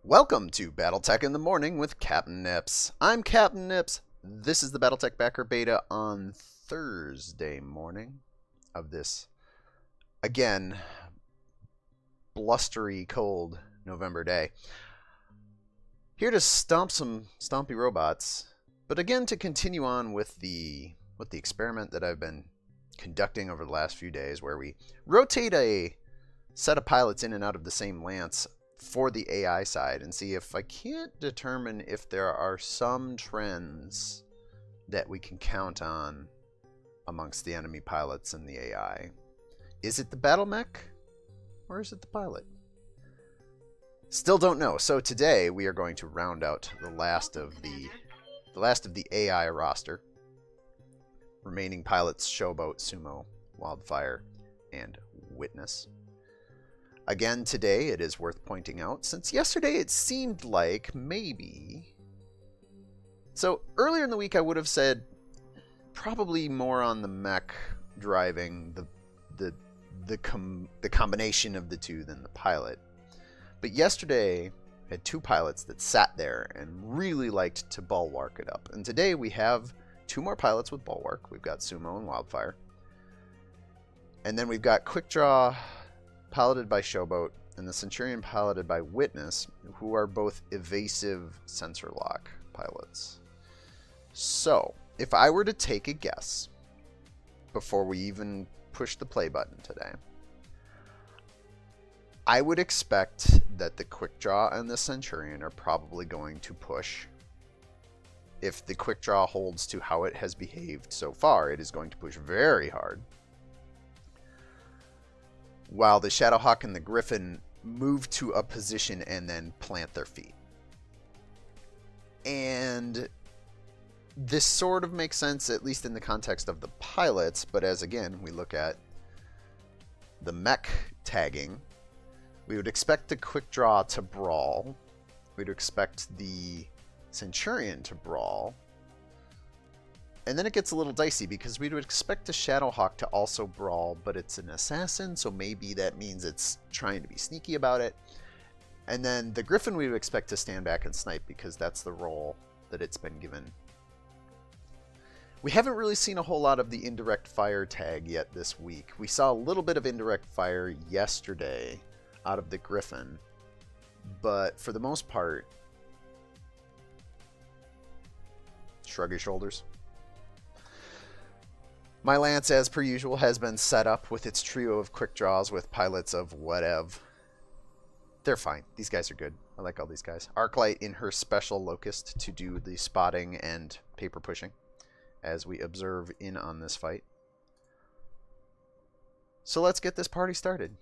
Welcome to BattleTech in the Morning with Captain Nips. I'm Captain Nips. This is the BattleTech Backer Beta on Thursday morning of this, again, blustery, cold November day. Here to stomp some stompy robots, but again to continue on with the experiment that I've been conducting over the last few days, where we rotate a set of pilots in and out of the same lance for the AI side and see if I can't determine if there are some trends that we can count on amongst the enemy pilots and the AI. Is it the battle mech or is it the pilot? Still don't know. So today we are going to round out the last of the AI roster. Remaining pilots: Showboat, Sumo, Wildfire, and Witness. Again, today it is worth pointing out, since yesterday it seemed like maybe... So earlier in the week I would have said probably more on the mech driving the combination of the two than the pilot. But yesterday I had two pilots that sat there and really liked to bulwark it up. And today we have two more pilots with bulwark. We've got Sumo and Wildfire. And then we've got Quick Draw piloted by Showboat, and the Centurion piloted by Witness, who are both evasive sensor lock pilots. So, if I were to take a guess, before we even push the play button today, I would expect that the Quick Draw and the Centurion are probably going to push. If the Quick Draw holds to how it has behaved so far, it is going to push very hard, while the Shadowhawk and the Griffin move to a position and then plant their feet. And this sort of makes sense, at least in the context of the pilots, but as again we look at the mech tagging, we would expect the Quick Draw to brawl, we'd expect the Centurion to brawl, and then it gets a little dicey because we would expect a Shadowhawk to also brawl, but it's an assassin, so maybe that means it's trying to be sneaky about it. And then the Griffin we would expect to stand back and snipe because that's the role that it's been given. We haven't really seen a whole lot of the indirect fire tag yet this week. We saw a little bit of indirect fire yesterday out of the Griffin, but for the most part, shrug your shoulders. My lance, as per usual, has been set up with its trio of quick draws with pilots of whatever. They're fine. These guys are good. I like all these guys. Arclight in her special locust to do the spotting and paper pushing as we observe in on this fight. So let's get this party started.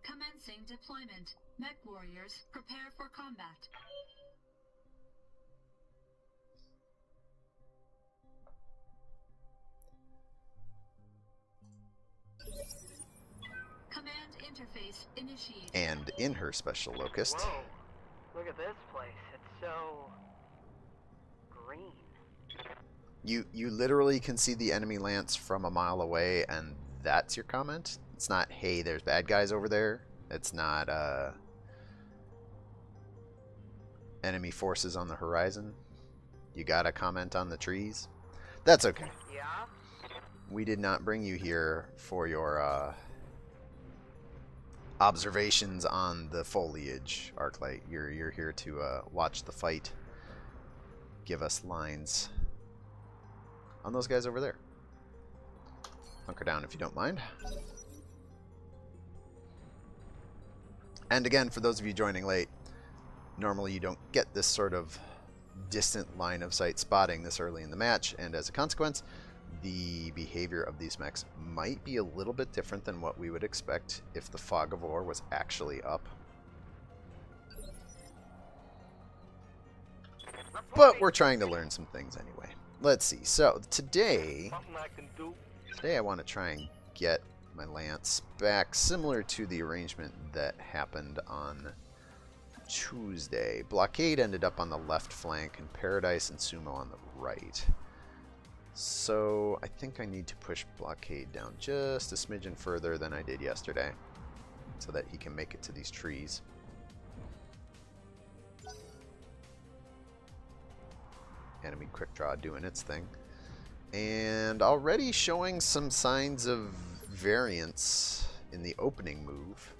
Commencing deployment. Mech warriors, prepare for combat. Command interface initiated. And in her special locust. Whoa, look at this place. It's so green. You literally can see the enemy lance from a mile away, and that's your comment? It's not, hey, there's bad guys over there. It's not enemy forces on the horizon. You gotta comment on the trees. That's okay. Yeah? We did not bring you here for your observations on the foliage, Arclight. You're here to watch the fight. Give us lines on those guys over there. Hunker down if you don't mind. And again, for those of you joining late, normally you don't get this sort of distant line of sight spotting this early in the match, and as a consequence, the behavior of these mechs might be a little bit different than what we would expect if the fog of war was actually up. But we're trying to learn some things anyway. Let's see. So today I want to try and get my lance back similar to the arrangement that happened on Tuesday. Blockade ended up on the left flank and Paradise and Sumo on the right. So I think I need to push Blockade down just a smidgen further than I did yesterday so that he can make it to these trees. enemy quick draw doing its thing. And already showing some signs of variance in the opening move.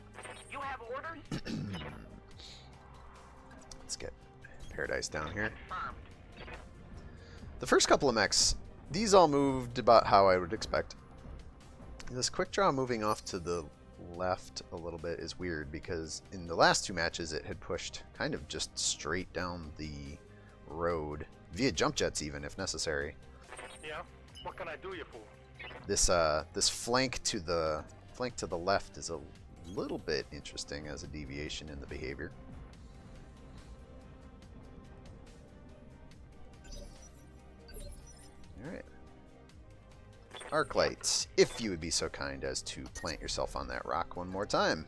You have orders? Let's get Paradise down here. Confirmed. The first couple of mechs, these all moved about how I would expect. This quick draw moving off to the left a little bit is weird because in the last two matches it had pushed kind of just straight down the road via jump jets even if necessary. Yeah? What can I do you for? This flank to the left is a little bit interesting as a deviation in the behavior. Alright. Arc lights, if you would be so kind as to plant yourself on that rock one more time.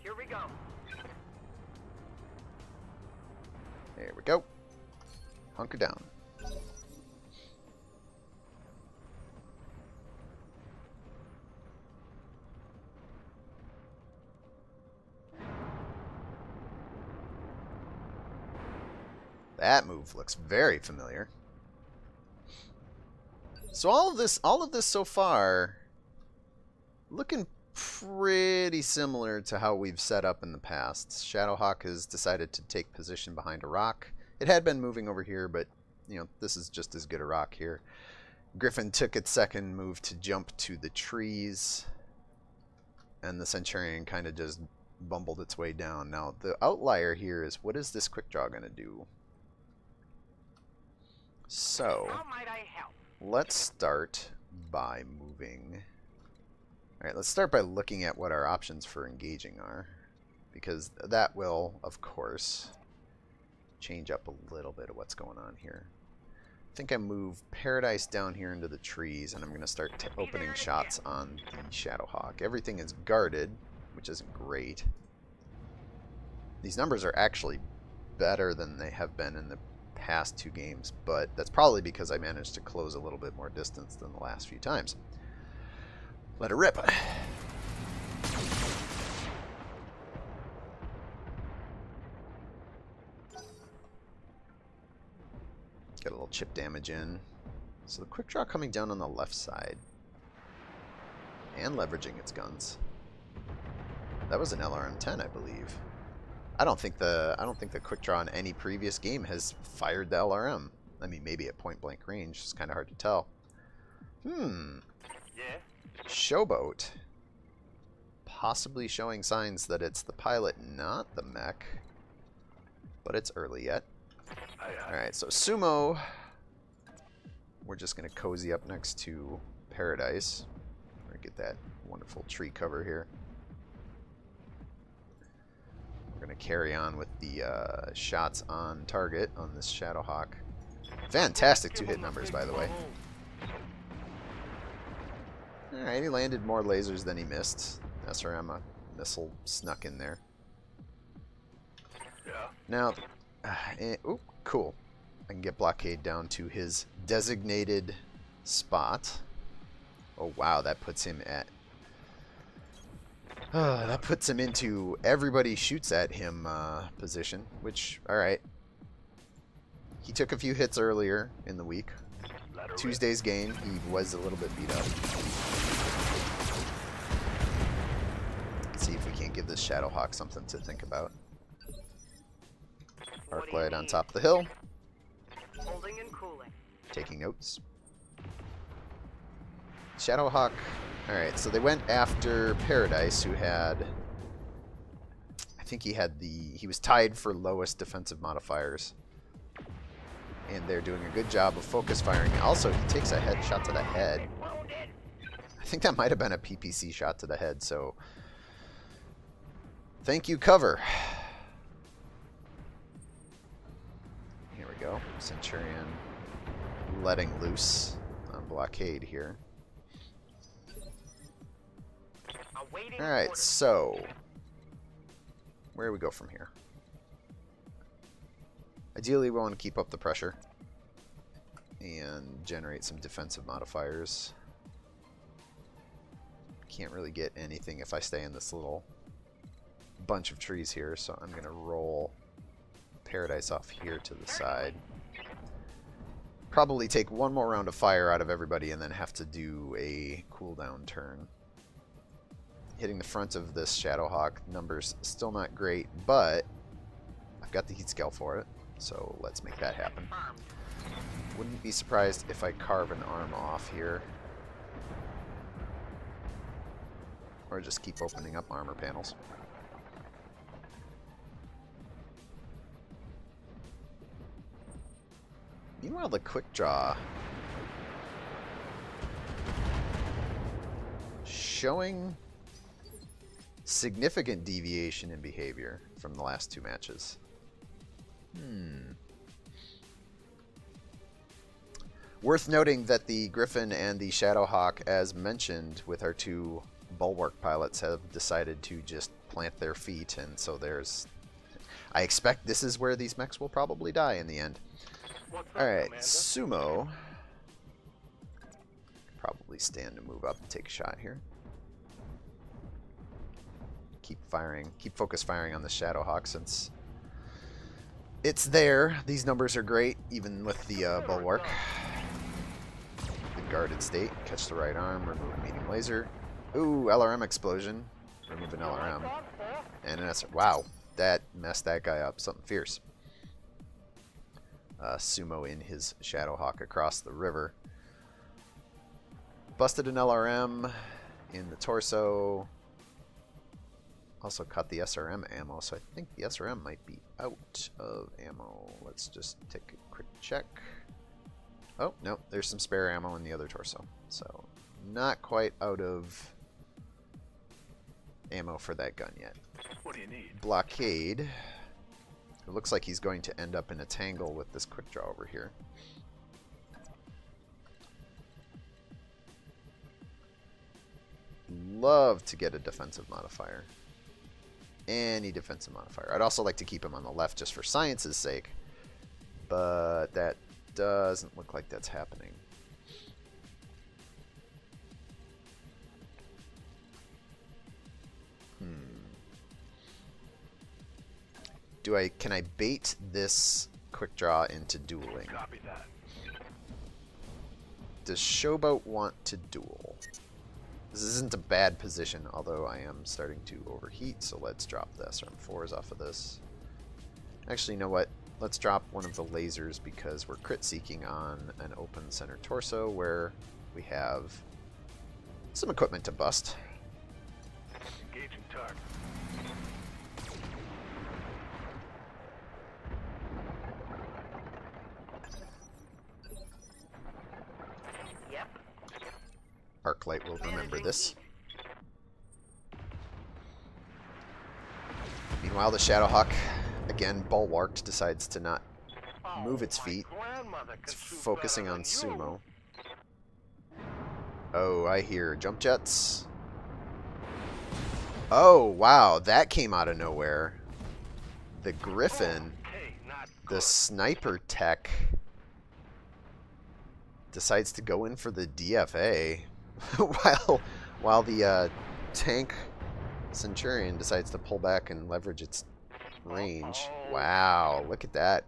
Here we go. There we go. Hunker down. That move looks very familiar. So all of this so far looking pretty similar to how we've set up in the past. Shadowhawk has decided to take position behind a rock. It had been moving over here, but you know, this is just as good a rock here. Griffin took its second move to jump to the trees, and the Centurion kind of just bumbled its way down. Now the outlier here is, what is this quick draw gonna do? So How might I help? let's start by moving. Alright, let's start by looking at what our options for engaging are, because that will, of course, change up a little bit of what's going on here. I think I move Paradise down here into the trees, and I'm going to start opening shots on the Shadowhawk. Everything is guarded, which isn't great. These numbers are actually better than they have been in the past two games, but that's probably because I managed to close a little bit more distance than the last few times. Let it rip. Got a little chip damage in. So the quick draw coming down on the left side and leveraging its guns. That was an LRM-10, I believe. I don't think the quick draw in any previous game has fired the LRM. I mean, maybe at point blank range. It's kind of hard to tell. Yeah? Showboat. Possibly showing signs that it's the pilot, not the mech. But it's early yet. Alright, so Sumo. We're just going to cozy up next to Paradise. We're going to get that wonderful tree cover here. We're going to carry on with the shots on target on this Shadowhawk. Fantastic two-hit numbers, by the way. Alright, he landed more lasers than he missed. SRM missile snuck in there. Yeah. Now, oh, cool. I can get Blockade down to his designated spot. Oh wow, that puts him at... that puts him into everybody shoots at him position, which, alright. He took a few hits earlier in the week. Tuesday's game, he was a little bit beat up. Let's see if we can't give this Shadowhawk something to think about. Arc light on top of the hill. Holding and cooling. Taking notes. Shadowhawk. Alright, so they went after Paradise, who had... I think he was tied for lowest defensive modifiers. And they're doing a good job of focus firing. Also, he takes a headshot to the head. I think that might have been a PPC shot to the head, so... Thank you, cover. Here we go. Centurion letting loose on Blockade here. Alright, so... where do we go from here? Ideally, we want to keep up the pressure and generate some defensive modifiers. Can't really get anything if I stay in this little bunch of trees here, so I'm going to roll Paradise off here to the side. probably take one more round of fire out of everybody and then have to do a cooldown turn. Hitting the front of this Shadowhawk, numbers still not great, but I've got the heat scale for it, so let's make that happen. Wouldn't be surprised if I carve an arm off here. Or just keep opening up armor panels. Meanwhile, the quick draw showing significant deviation in behavior from the last two matches. Worth noting that the Griffin and the Shadowhawk, as mentioned with our two Bulwark pilots, have decided to just plant their feet, and so there's... I expect this is where these mechs will probably die in the end. Alright, Sumo. Probably stand to move up and take a shot here. Keep firing, keep focus firing on the Shadowhawk since it's there. These numbers are great, even with the Bulwark. The guarded state, catch the right arm, remove a medium laser. Ooh, LRM explosion. Remove an LRM. And an SR. Wow, that messed that guy up. Something fierce. Sumo in his Shadowhawk across the river. Busted an LRM in the torso. Also cut the SRM ammo, so I think the SRM might be out of ammo. Let's just take a quick check. Oh, no, there's some spare ammo in the other torso. So, not quite out of ammo for that gun yet. What do you need? Blockade. It looks like he's going to end up in a tangle with this quick draw over here. Love to get a defensive modifier. Any defensive modifier. I'd also like to keep him on the left just for science's sake. But that doesn't look like that's happening. Can I bait this quick draw into dueling? Copy that. Does Showboat want to duel? This isn't a bad position, although I am starting to overheat, so let's drop the SRM4s off of this. Actually, you know what? Let's drop one of the lasers because we're crit seeking on an open center torso where we have some equipment to bust. Engaging target. Yep. Arclight will remember this. Meanwhile, the Shadowhawk, again bulwarked, decides to not move its feet. It's focusing on Sumo. Oh, I hear jump jets. Oh, wow, that came out of nowhere. The Griffin, the sniper tech, decides to go in for the DFA while the tank Centurion decides to pull back and leverage its range. Wow, look at that.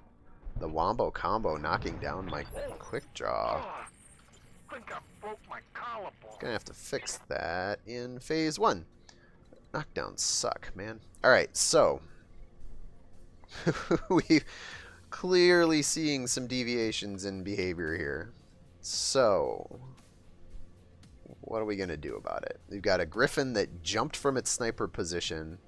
The Wombo combo knocking down my quick draw. I think I broke my collarbone. Gonna have to fix that in phase 1. Knockdowns suck, man. Alright, so we've clearly seeing some deviations in behavior here. So what are we gonna do about it? We've got a Griffin that jumped from its sniper position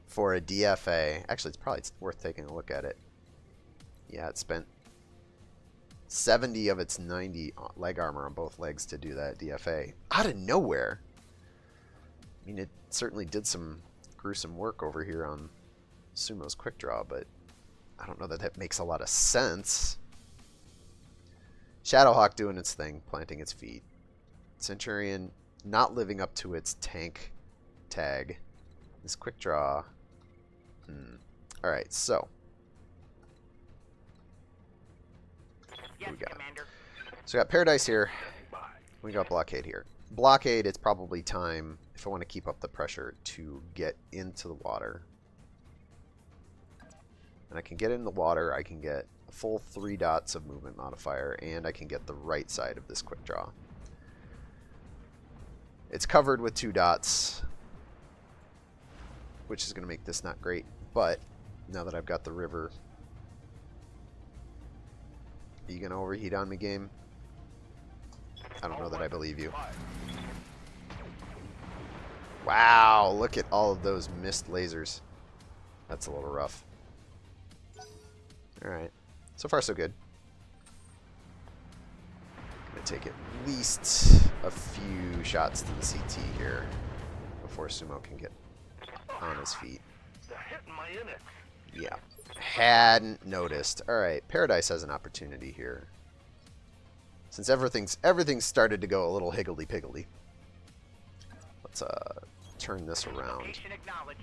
for a DFA. Actually, it's probably worth taking a look at it. Yeah, it spent 70 of its 90 leg armor on both legs to do that DFA. Out of nowhere. I mean, it certainly did some gruesome work over here on Sumo's quick draw, but I don't know that that makes a lot of sense. Shadowhawk doing its thing, planting its feet. Centurion not living up to its tank tag. This quick draw. Alright, so. Yes, We got. Commander. So we got Paradise here. We got Blockade here. Blockade, it's probably time, if I want to keep up the pressure, to get into the water. And I can get in the water, I can get a full 3 dots of movement modifier, and I can get the right side of this quick draw. It's covered with 2 dots, which is going to make this not great, but now that I've got the river... Are you going to overheat on me, game? I don't know that I believe you. Wow, look at all of those missed lasers. That's a little rough. Alright. So far, so good. Gonna take at least a few shots to the CT here before Sumo can get on his feet. They're hitting my index. Yeah. Hadn't noticed. Alright, Paradise has an opportunity here. Since everything's started to go a little higgledy-piggledy. Let's turn this around. Location acknowledged.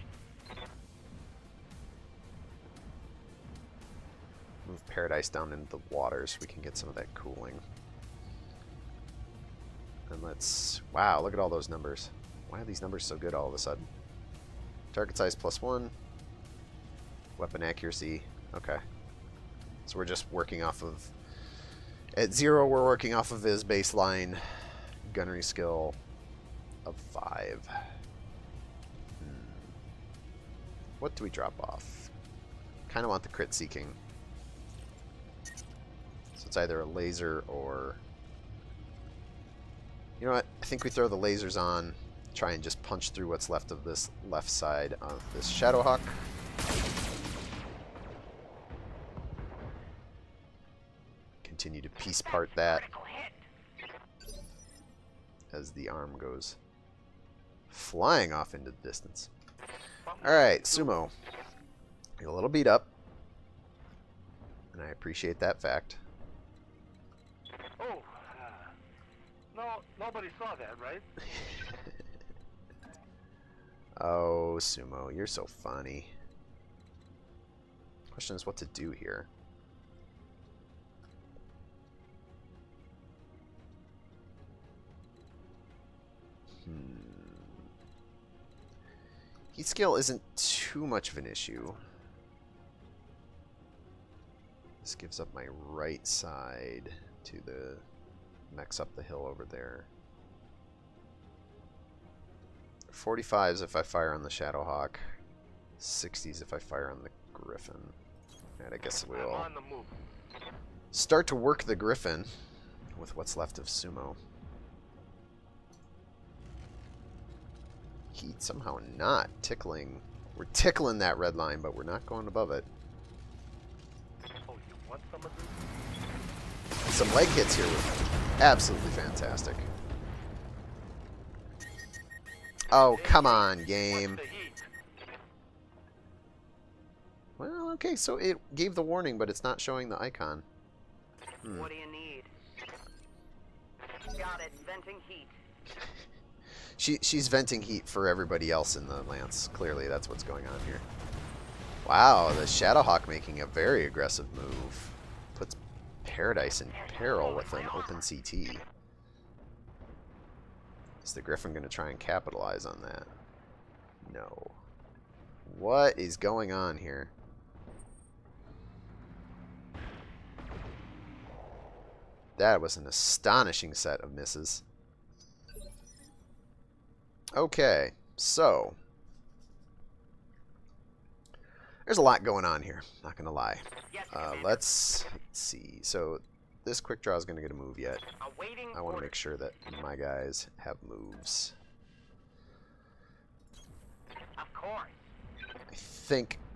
Move Paradise down into the water so we can get some of that cooling. And let's... Wow, look at all those numbers. Why are these numbers so good all of a sudden? Target size +1. Weapon accuracy. Okay. So we're just working off of... At 0, we're working off of his baseline gunnery skill of 5. What do we drop off? Kind of want the crit seeking. So it's either a laser or... You know what? I think we throw the lasers on, try and just punch through what's left of this left side of this Shadowhawk. Continue to piece part that as the arm goes flying off into the distance. Alright, Sumo. You're a little beat up, and I appreciate that fact. Oh, no, nobody saw that, right? Oh, Sumo, you're so funny. Question is what to do here. Heat scale isn't too much of an issue. This gives up my right side to the mechs up the hill over there. 45s if I fire on the Shadowhawk. 60s if I fire on the Griffin. And I guess we'll I'm on the move. start to work the Griffin with what's left of Sumo. Heat somehow not tickling. We're tickling that red line, but we're not going above it. Oh, you want some of this? Some leg hits here were absolutely fantastic. Oh, come on, game. What's the heat? Well, okay, so it gave the warning, but it's not showing the icon. What do you need? Got it. Venting heat. She's venting heat for everybody else in the Lance. Clearly, that's what's going on here. Wow, the Shadowhawk making a very aggressive move. Puts Paradise in peril with an open CT. Is the Griffin going to try and capitalize on that? No. What is going on here? That was an astonishing set of misses. Okay, so there's a lot going on here, not gonna lie. Let's see. So this quick draw is gonna get a move yet. I want to make sure that my guys have moves. Of course.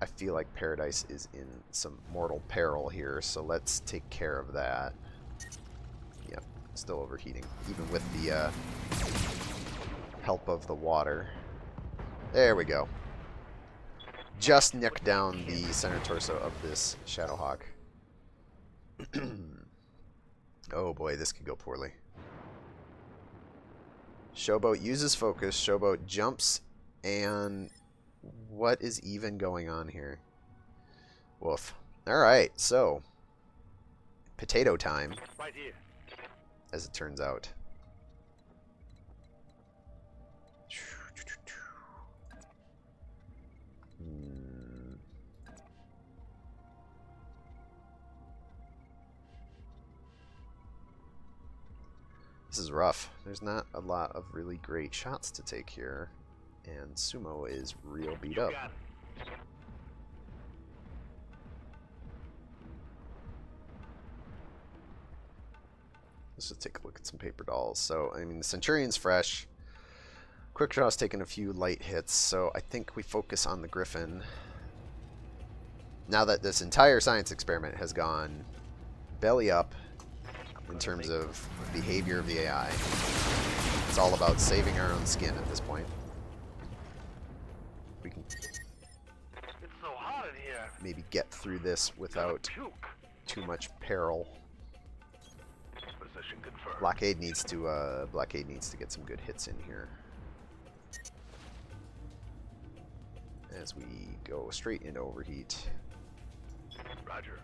I feel like Paradise is in some mortal peril here, so let's take care of that. Yep, still overheating, even with the help of the water. There we go. Just nick down the center torso of this Shadowhawk. Oh boy, this could go poorly. Showboat uses focus. Showboat jumps, and what is even going on here? Woof. Alright, so potato time, Right here. as it turns out. This is rough. There's not a lot of really great shots to take here. And Sumo is real beat up. Got it. Let's just take a look at some paper dolls. So, I mean, the Centurion's fresh. Quickdraw's taken a few light hits, so I think we focus on the Griffin. Now that this entire science experiment has gone belly up in terms of behavior of the AI, it's all about saving our own skin at this point. We can It's so hot in here. maybe get through this without Puke. too much peril. Position confirmed. Blockade needs to get some good hits in here. As we go straight into overheat. Roger.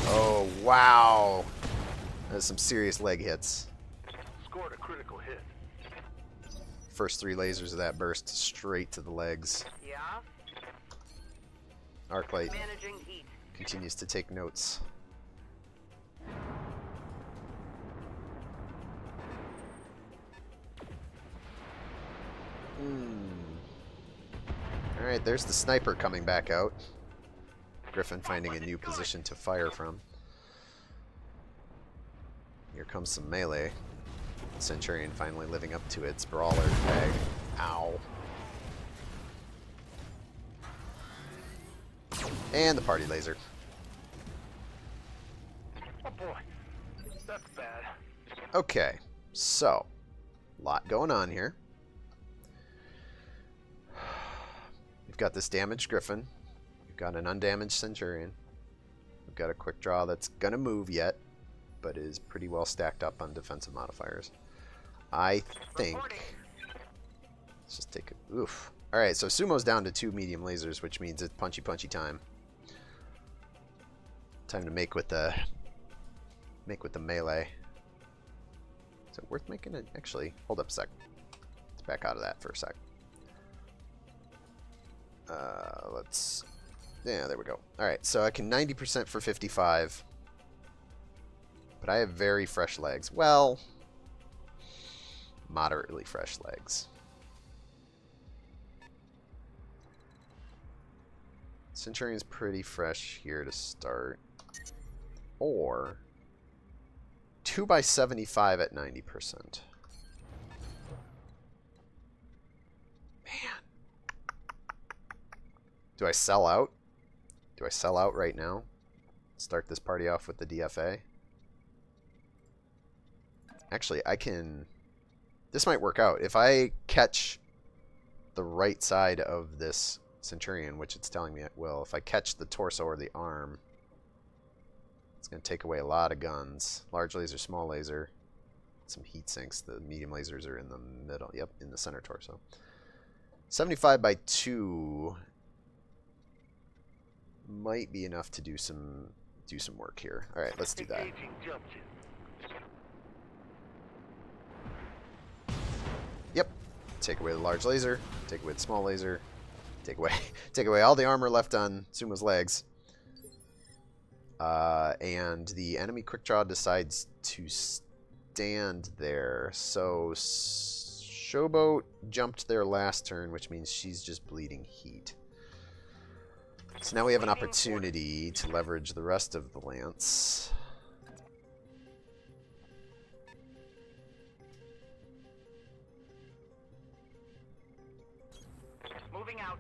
Oh, wow. That's some serious leg hits. Scored a critical hit. First 3 lasers of that burst straight to the legs. Yeah? Arclight Managing heat. continues to take notes. Alright, there's the sniper coming back out. Griffin finding a new position to fire from. Here comes some melee. Centurion finally living up to its brawler tag. Ow. And the party laser. Oh boy. That's bad. Okay, so, lot going on here. We've got this damaged Griffin. We've got an undamaged Centurion. We've got a quick draw that's gonna move yet, but is pretty well stacked up on defensive modifiers. I think... Let's just take a... Oof. Alright, so Sumo's down to 2 medium lasers, which means it's punchy time. Time to make with the melee. Is it worth making it? Actually, hold up a sec. Let's back out of that for a sec. Let's... Yeah, there we go. Alright, so I can 90% for 55. But I have very fresh legs. Well, moderately fresh legs. Centurion's pretty fresh here to start. Or 2x75 at 90%. Man. Do I sell out? Do I sell out right now? Start this party off with the DFA? Actually, I can... This might work out. If I catch the right side of this Centurion, which it's telling me it will, if I catch the torso or the arm, it's going to take away a lot of guns. Large laser, small laser, some heat sinks. The medium lasers are in the middle. Yep, in the center torso. 75 by 2 might be enough to do some work here. All right, let's do that. Engaging junction. Yep. Take away the large laser. Take away the small laser. Take away all the armor left on Sumo's legs. And the enemy quick draw decides to stand there. So Showboat jumped there last turn, which means she's just bleeding heat. So now we have an opportunity to leverage the rest of the lance. Moving out.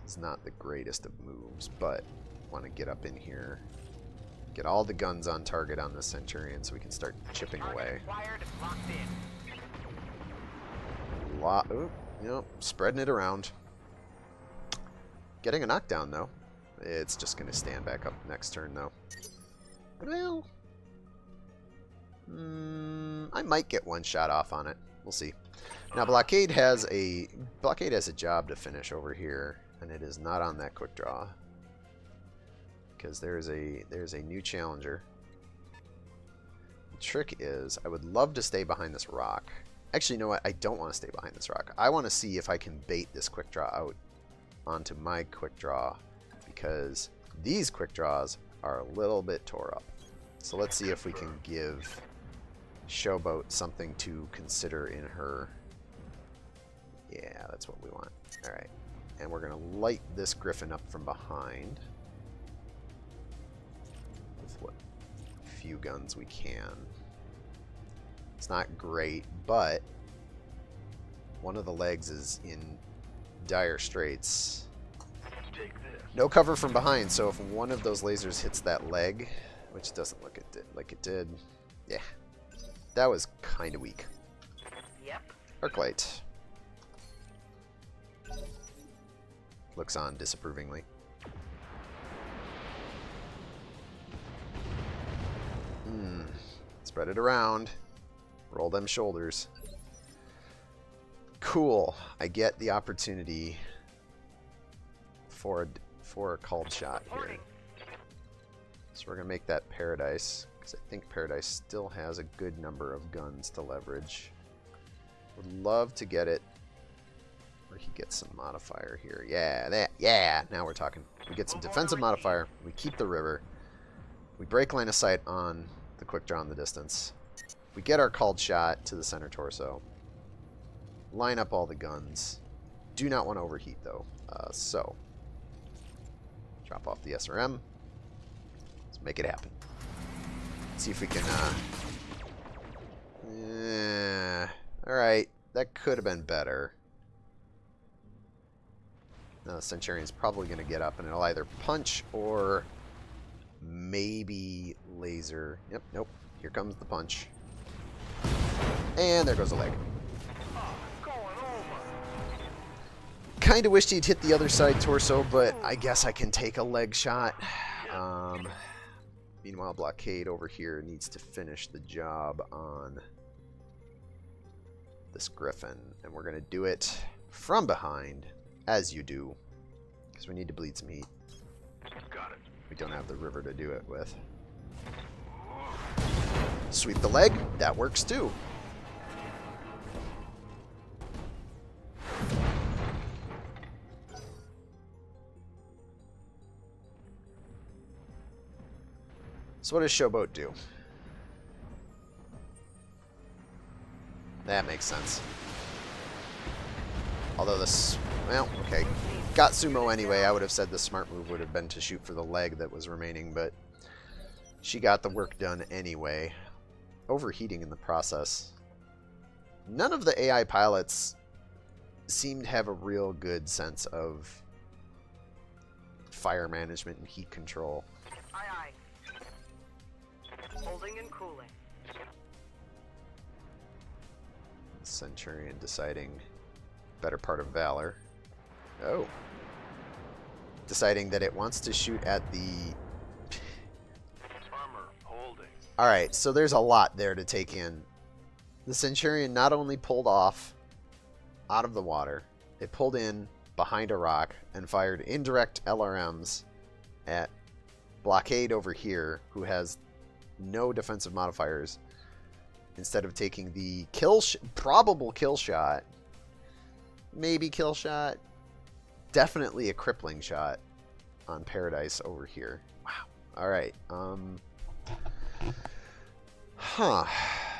It's not the greatest of moves, but want to get up in here, get all the guns on target on the Centurion so we can start chipping away. Spreading it around. Getting a knockdown though. It's just going to stand back up next turn though. Well, I might get one shot off on it. We'll see. Now Blockade has a job to finish over here, and it is not on that quick draw because there's a new challenger. The trick is, I would love to stay behind this rock. Actually, you know what? I don't want to stay behind this rock. I want to see if I can bait this quick draw out onto my quick draw, because these quick draws are a little bit tore up. So let's see if we can give Showboat something to consider in her. Yeah, that's what we want. Alright. And we're going to light this griffin up from behind. With what few guns we can. It's not great, but one of the legs is in dire straits. Take this. No cover from behind, so if one of those lasers hits that leg, which doesn't look like it did, yeah, that was kind of weak. Yep. Arclight. Looks on disapprovingly. Spread it around. Roll them shoulders. Cool. I get the opportunity for a called shot here. So we're going to make that Paradise, because I think Paradise still has a good number of guns to leverage. Would love to get it where he gets some modifier here. Yeah, now we're talking. We get some defensive modifier. We keep the river. We break line of sight on the quick draw in the distance. We get our called shot to the center torso. Line up all the guns. Do not want to overheat though. So drop off the SRM. Let's make it happen. See if we can alright, that could have been better. Now the Centurion's probably going to get up and it'll either punch or maybe laser. Yep, nope. Here comes the punch. And there goes the leg. Kind of wished he'd hit the other side torso, but I guess I can take a leg shot. Meanwhile, Blockade over here needs to finish the job on this Griffin. And we're going to do it from behind, as you do, because we need to bleed some heat. Got it. We don't have the river to do it with. Sweep the leg. That works too. So what does Showboat do? That makes sense. Although this... Well, okay. Got sumo anyway. I would have said the smart move would have been to shoot for the leg that was remaining, but she got the work done anyway. Overheating in the process. None of the AI pilots seem to have a real good sense of fire management and heat control. Aye, aye. Holding and cooling. Centurion deciding better part of Valor. Oh. Deciding that it wants to shoot at the... Armor holding. Alright, so there's a lot there to take in. The Centurion not only pulled off out of the water, it pulled in behind a rock and fired indirect LRMs at Blockade over here, who has no defensive modifiers, instead of taking the probable kill shot, maybe kill shot, definitely a crippling shot on Paradise over here. Wow. Alright.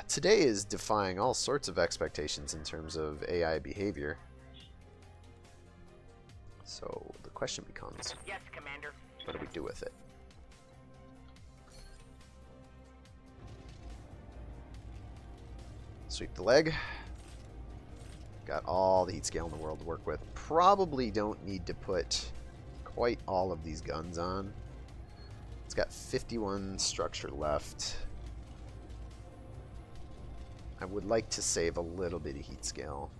Today is defying all sorts of expectations in terms of AI behavior. So the question becomes, Yes, Commander. what do we do with it? Sweep the leg. Got all the heat scale in the world to work with. Probably don't need to put quite all of these guns on. It's got 51 structure left. I would like to save a little bit of heat scale.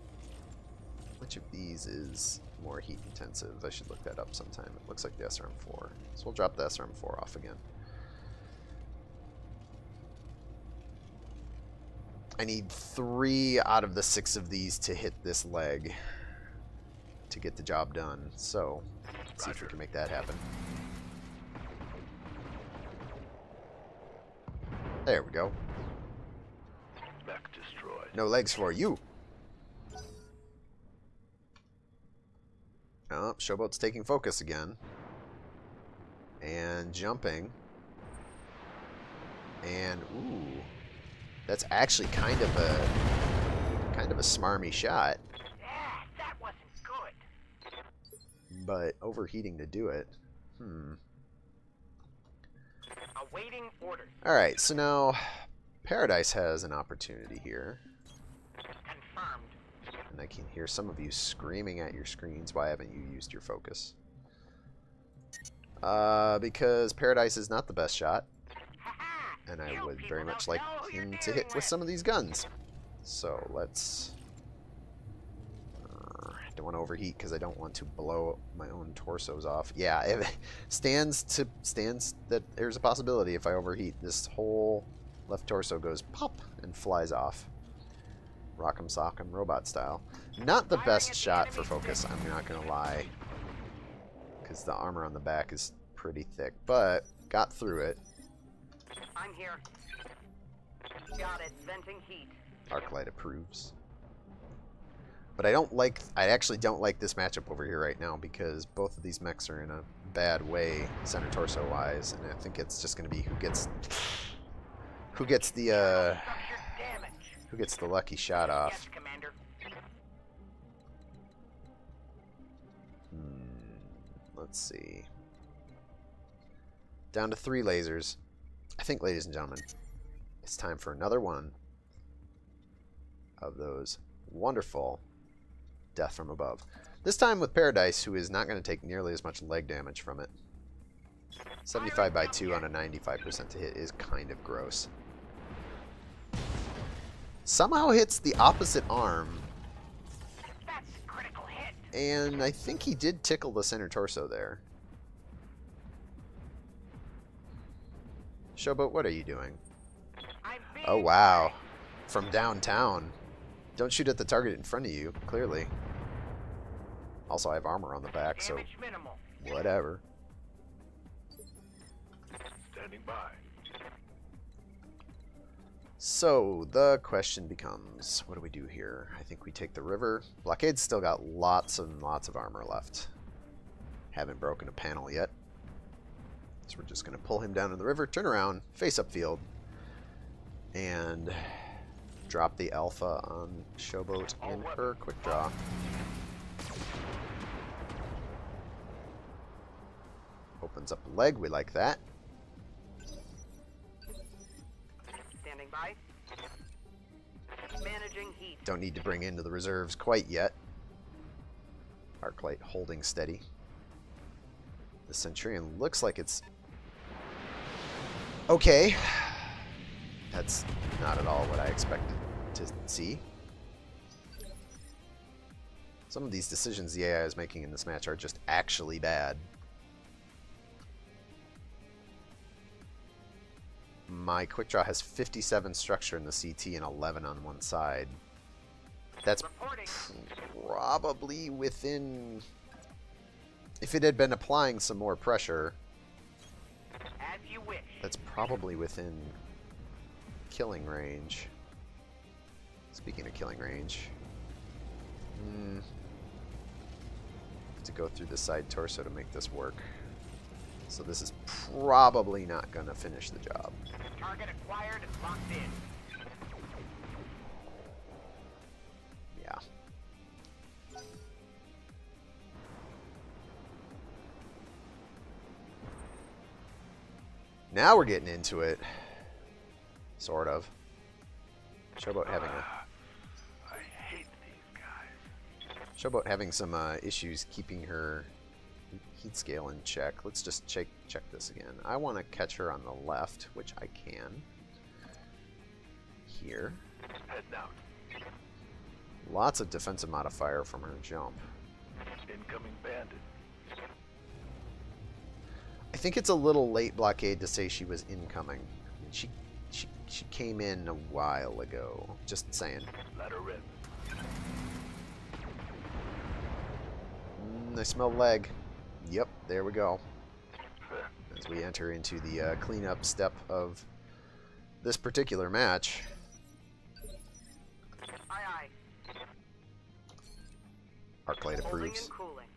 Which of these is more heat intensive? I should look that up sometime. It looks like the SRM-4. So we'll drop the SRM-4 off again. I need 3 out of the 6 of these to hit this leg to get the job done. So, let's see if we can make that happen. There we go. Mech destroyed. No legs for you. Oh, Showboat's taking focus again. And jumping. And ooh, that's actually kind of a smarmy shot, That wasn't good. but overheating to do it. Awaiting orders. All right, so now Paradise has an opportunity here, Confirmed. and I can hear some of you screaming at your screens. Why haven't you used your focus? Because Paradise is not the best shot, and I would very much like him to hit with some of these guns. So let's... I don't want to overheat because I don't want to blow my own torsos off. Yeah, it stands that there's a possibility if I overheat, this whole left torso goes pop and flies off. Rock'em sock'em robot style. Not the best shot for focus, I'm not going to lie, because the armor on the back is pretty thick, but got through it. I'm here. Got it. Venting heat. Arclight approves. But I actually don't like this matchup over here right now because both of these mechs are in a bad way, center torso wise, and I think it's just going to be who gets the lucky shot off. Yes, Commander. Let's see. Down to 3 lasers. I think, ladies and gentlemen, it's time for another one of those wonderful death from above. This time with Paradise, who is not going to take nearly as much leg damage from it. 75 by 2 on a 95% to hit is kind of gross. Somehow hits the opposite arm. That's critical hit. And I think he did tickle the center torso there. Showboat, what are you doing? Oh, wow. From downtown. Don't shoot at the target in front of you, clearly. Also, I have armor on the back, so Minimal. whatever. Standing by. So, the question becomes, what do we do here? I think we take the river. Blockade's still got lots and lots of armor left. Haven't broken a panel yet. So we're just going to pull him down in the river, turn around, face upfield, and drop the alpha on Showboat in her quick draw. Opens up the leg, we like that. Standing by. Managing heat. Don't need to bring into the reserves quite yet. Arclight holding steady. The Centurion looks like it's okay. That's not at all what I expected to see. Some of these decisions the AI is making in this match are just actually bad. My quick draw has 57 structure in the CT and 11 on one side. That's probably within... If it had been applying some more pressure, As you wish. that's probably within killing range. Speaking of killing range, to go through the side torso to make this work. So this is probably not going to finish the job. Target acquired and locked in. Yeah. Now we're getting into it. Sort of. Showboat having I hate these guys. Showboat having some issues keeping her heat scale in check. Let's just check this again. I want to catch her on the left, which I can. Here. Heading out. Lots of defensive modifier from her jump. Incoming bandit. I think it's a little late, Blockade, to say she was incoming. She came in a while ago. Just saying. Let her rip. I smell leg. Yep, there we go. As we enter into the cleanup step of this particular match. Aye, aye. Arclight Holding approves. and cooling.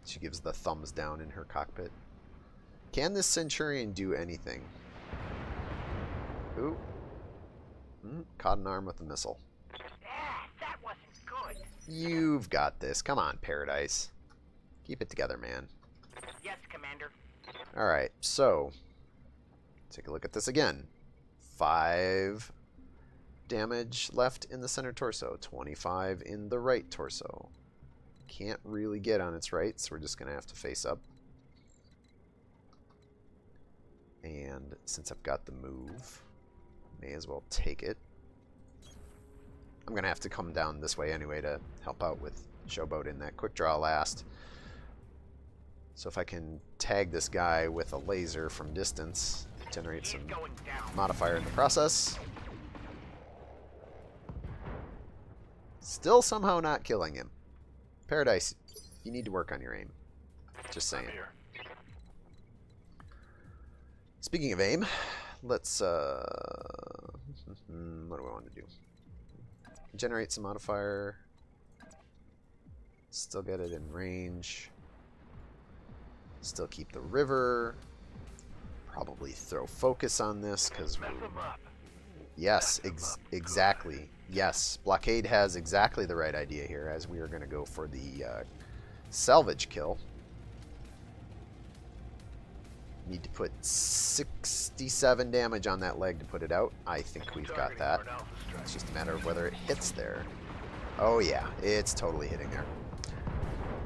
She gives the thumbs down in her cockpit. Can this Centurion do anything? Ooh. Caught an arm with a missile. That wasn't good. You've got this. Come on, Paradise. Keep it together, man. Yes, Commander. Alright, so take a look at this again. 5 damage left in the center torso, 25 in the right torso. Can't really get on its right, so we're just going to have to face up. And since I've got the move, may as well take it. I'm going to have to come down this way anyway to help out with Showboat in that quick draw last. So if I can tag this guy with a laser from distance, generate some modifier in the process. Still somehow not killing him. Paradise, you need to work on your aim. Just saying. Speaking of aim, let's, what do we want to do? Generate some modifier. Still get it in range. Still keep the river. Probably throw focus on this because yes, exactly. Yes, Blockade has exactly the right idea here, as we are going to go for the salvage kill. Need to put 67 damage on that leg to put it out. I think we've got that. It's just a matter of whether it hits there. Oh yeah, it's totally hitting there.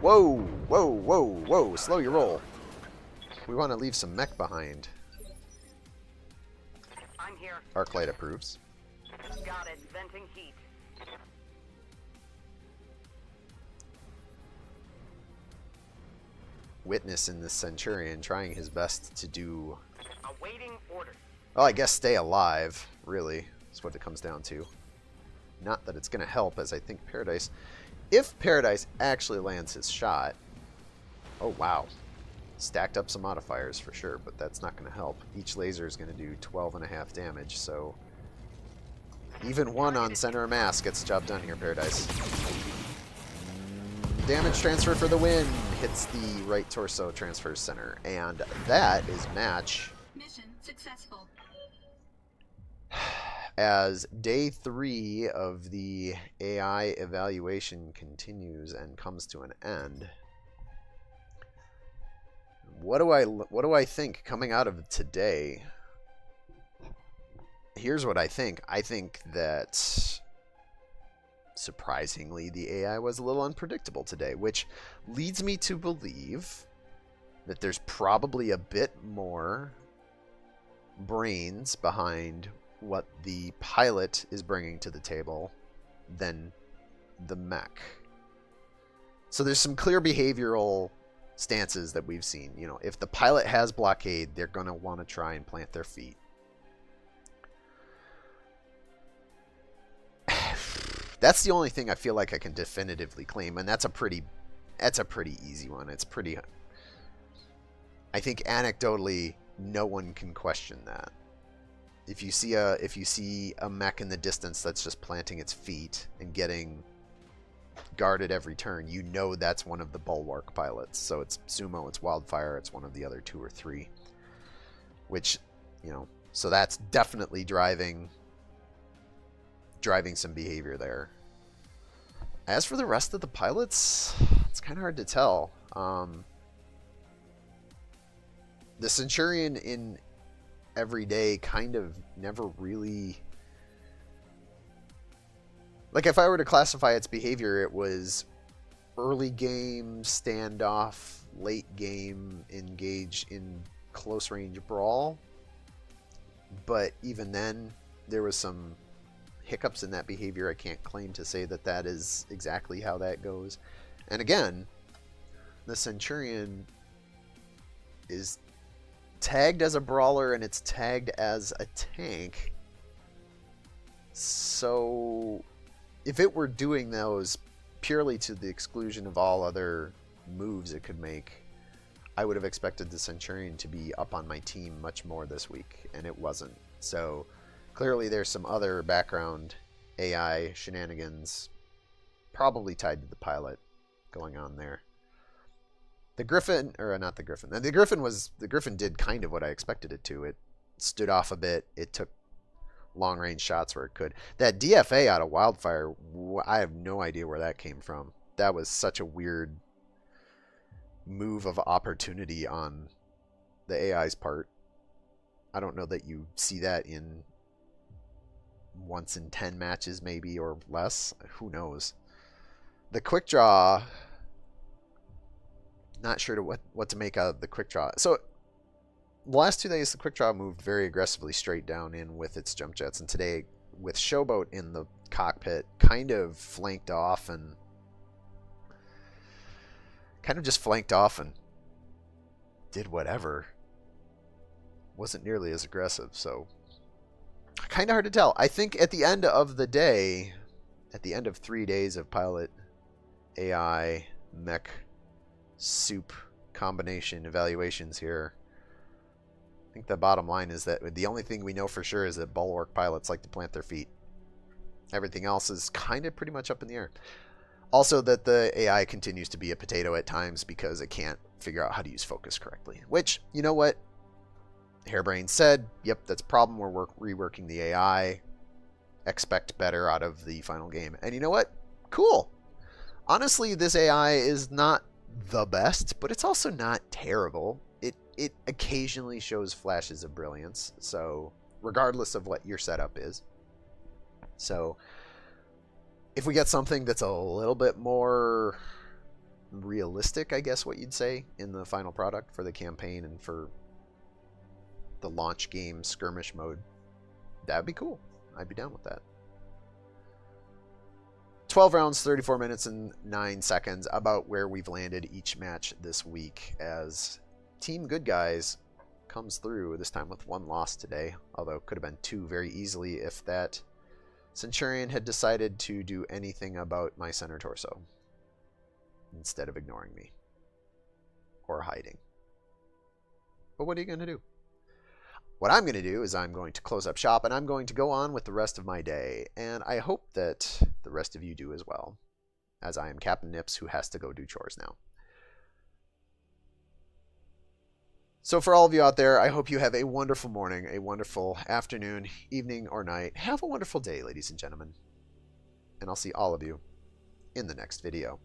Whoa, whoa, whoa, whoa, slow your roll. We want to leave some mech behind. I'm here. Arclight approves. Got it. Venting heat. Witness in this Centurion trying his best to do... Awaiting orders. Well, I guess stay alive, really, is what it comes down to. Not that it's going to help, as I think Paradise... If Paradise actually lands his shot... Oh, wow. Stacked up some modifiers for sure, but that's not going to help. Each laser is going to do 12.5 damage, so... Even one on center of mass gets the job done here, Paradise. Damage transfer for the win. Hits the right torso, transfers center. And that is match. Mission successful. As day 3 of the AI evaluation continues and comes to an end. What do I think coming out of today? Here's what I think. I think that surprisingly the AI was a little unpredictable today, which leads me to believe that there's probably a bit more brains behind what the pilot is bringing to the table than the mech. So there's some clear behavioral stances that we've seen. You know, if the pilot has blockade, they're going to want to try and plant their feet. That's the only thing I feel like I can definitively claim, and that's a pretty easy one. It's pretty... I think anecdotally, no one can question that. If you see a mech in the distance that's just planting its feet and getting guarded every turn, you know that's one of the Bulwark pilots. So it's Sumo, it's Wildfire, it's one of the other 2 or 3. Which, you know, so that's definitely driving some behavior there. As for the rest of the pilots, it's kind of hard to tell. The Centurion in Everyday kind of never really... Like, if I were to classify its behavior, it was early game standoff, late game engage in close range brawl. But even then, there was some hiccups in that behavior. I can't claim to say that that is exactly how that goes. And again, the Centurion is tagged as a brawler and it's tagged as a tank. So if it were doing those purely to the exclusion of all other moves it could make, I would have expected the Centurion to be up on my team much more this week, and it wasn't. So clearly there's some other background AI shenanigans, probably tied to the pilot, going on there. The Griffin, or not the Griffin, the Griffin did kind of what I expected it to. It stood off a bit. It took long-range shots where it could. That DFA out of Wildfire, I have no idea where that came from. That was such a weird move of opportunity on the AI's part. I don't know that you see that in once in 10 matches maybe or less. Who knows? The quick draw, not sure to what to make out of the quick draw. So the last 2 days the quick draw moved very aggressively straight down in with its jump jets, and today with Showboat in the cockpit kind of flanked off and did whatever. Wasn't nearly as aggressive, so kind of hard to tell. I think at the end of the day, at the end of 3 days of pilot AI mech soup combination evaluations here, I think the bottom line is that the only thing we know for sure is that Bulwark pilots like to plant their feet. Everything else is kind of pretty much up in the air. Also that the AI continues to be a potato at times because it can't figure out how to use focus correctly. Which, you know what? Hairbrain said, yep, that's a problem. We're reworking the AI. Expect better out of the final game. And you know what? Cool. Honestly, this AI is not the best, but it's also not terrible. It occasionally shows flashes of brilliance, so regardless of what your setup is. So if we get something that's a little bit more realistic, I guess what you'd say, in the final product for the campaign and for the launch game skirmish mode, that'd be cool. I'd be down with that. 12 rounds, 34 minutes and 9 seconds, about where we've landed each match this week as Team Good Guys comes through, this time with 1 loss today, although it could have been 2 very easily if that Centurion had decided to do anything about my center torso instead of ignoring me or hiding. But what are you going to do? What I'm going to do is I'm going to close up shop and I'm going to go on with the rest of my day, and I hope that the rest of you do as well, as I am Captain Nips who has to go do chores now. So for all of you out there, I hope you have a wonderful morning, a wonderful afternoon, evening, or night. Have a wonderful day, ladies and gentlemen. And I'll see all of you in the next video.